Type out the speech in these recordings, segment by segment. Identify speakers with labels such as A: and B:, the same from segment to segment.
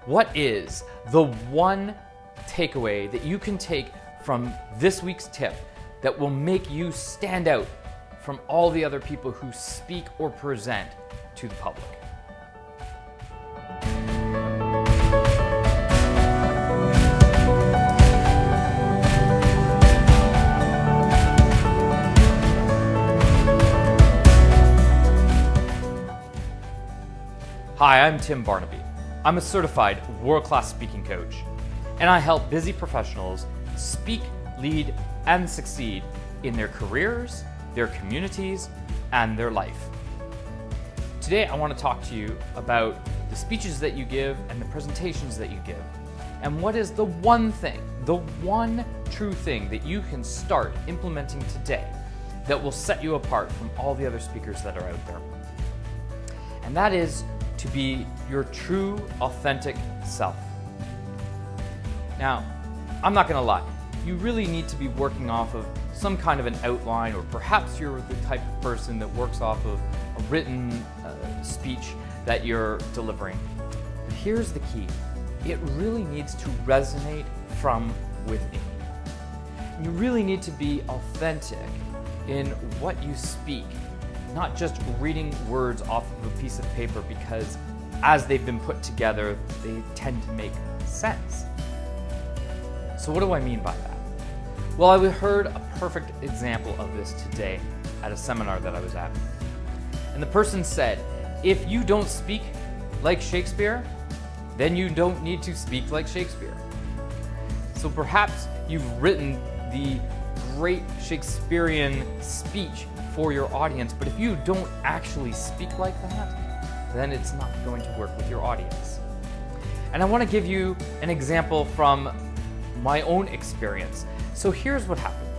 A: What is the one takeaway that you can take from this week's tip that will make you stand out from all the other people who speak or present to the public? Hi, I'm Tim Barnaby. I'm a certified world-class speaking coach, and I help busy professionals speak, lead, and succeed in their careers, their communities, and their life. Today, I want to talk to you about the speeches that you give and the presentations that you give, and what is the one thing, the one true thing that you can start implementing today that will set you apart from all the other speakers that are out there. And that is to be your true, authentic self. Now, I'm not gonna lie, you really need to be working off of some kind of an outline, or perhaps you're the type of person that works off of a written speech that you're delivering. But here's the key. It really needs to resonate from within. You really need to be authentic in what you speak, not just reading words off of a piece of paper because as they've been put together, they tend to make sense. So what do I mean by that? Well, I heard a perfect example of this today at a seminar that I was at. And the person said, if you don't speak like Shakespeare, then you don't need to speak like Shakespeare. So perhaps you've written the great Shakespearean speech for your audience, but if you don't actually speak like that, then it's not going to work with your audience. And I want to give you an example from my own experience. So here's what happened.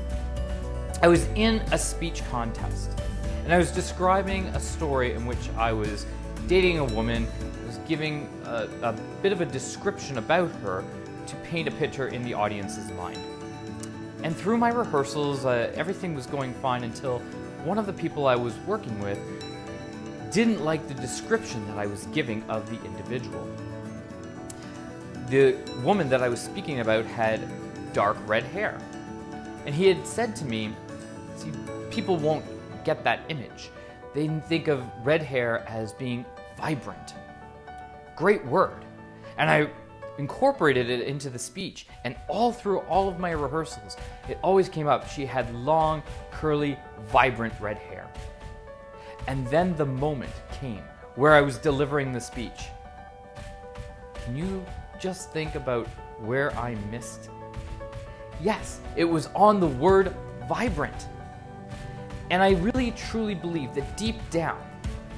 A: I was in a speech contest, and I was describing a story in which I was dating a woman, was giving a bit of a description about her to paint a picture in the audience's mind. And through my rehearsals, everything was going fine until one of the people I was working with didn't like the description that I was giving of the individual. The woman that I was speaking about had dark red hair. And he had said to me, see, people won't get that image. They think of red hair as being vibrant. Great word. And I incorporated it into the speech, and all through all of my rehearsals, it always came up. She had long, curly, vibrant red hair. And then the moment came where I was delivering the speech. Can you just think about where I missed? Yes, it was on the word vibrant. And I really truly believe that deep down,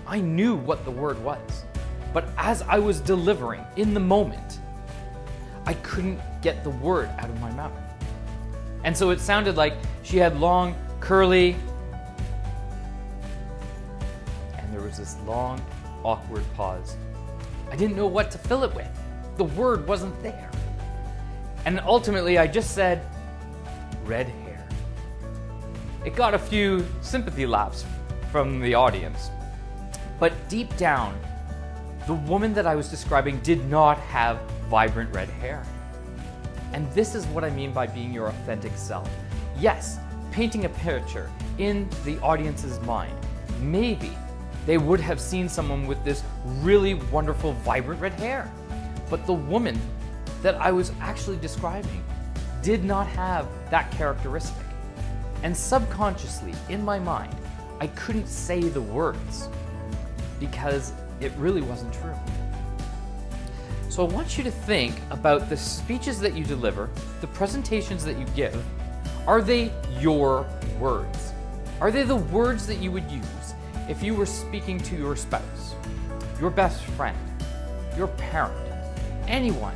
A: I knew what the word was. But as I was delivering in the moment, I couldn't get the word out of my mouth. And so it sounded like she had long, curly, and there was this long, awkward pause. I didn't know what to fill it with. The word wasn't there. And ultimately, I just said, red hair. It got a few sympathy laps from the audience. But deep down, the woman that I was describing did not have vibrant red hair. And this is what I mean by being your authentic self. Yes, painting a picture in the audience's mind. Maybe they would have seen someone with this really wonderful, vibrant red hair. But the woman that I was actually describing did not have that characteristic. And subconsciously, in my mind, I couldn't say the words because it really wasn't true. So I want you to think about the speeches that you deliver, the presentations that you give. Are they your words? Are they the words that you would use if you were speaking to your spouse, your best friend, your parent, anyone?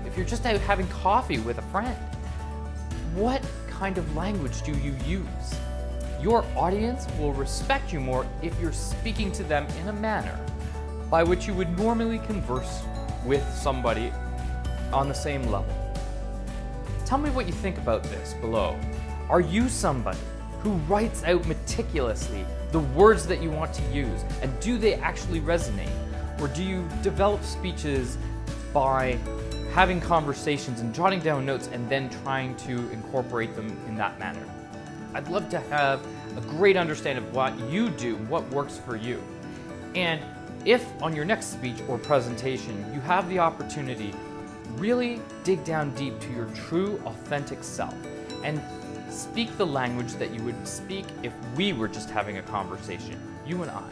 A: If you're just out having coffee with a friend, what kind of language do you use? Your audience will respect you more if you're speaking to them in a manner by which you would normally converse with somebody on the same level. Tell me what you think about this below. Are you somebody who writes out meticulously the words that you want to use, and do they actually resonate? Or do you develop speeches by having conversations and jotting down notes and then trying to incorporate them in that manner. I'd love to have a great understanding of what you do, what works for you. And if on your next speech or presentation you have the opportunity, really dig down deep to your true, authentic self and speak the language that you would speak if we were just having a conversation, you and I.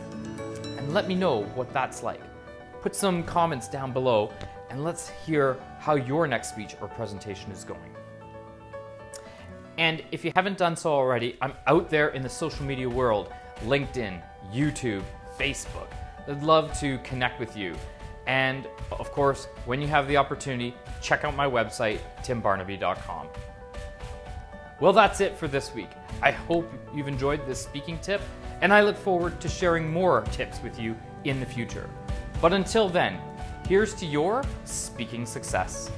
A: And let me know what that's like. Put some comments down below and let's hear how your next speech or presentation is going. And if you haven't done so already, I'm out there in the social media world, LinkedIn, YouTube, Facebook. I'd love to connect with you. And of course, when you have the opportunity, check out my website, timbarnaby.com. Well, that's it for this week. I hope you've enjoyed this speaking tip, and I look forward to sharing more tips with you in the future. But until then, here's to your speaking success.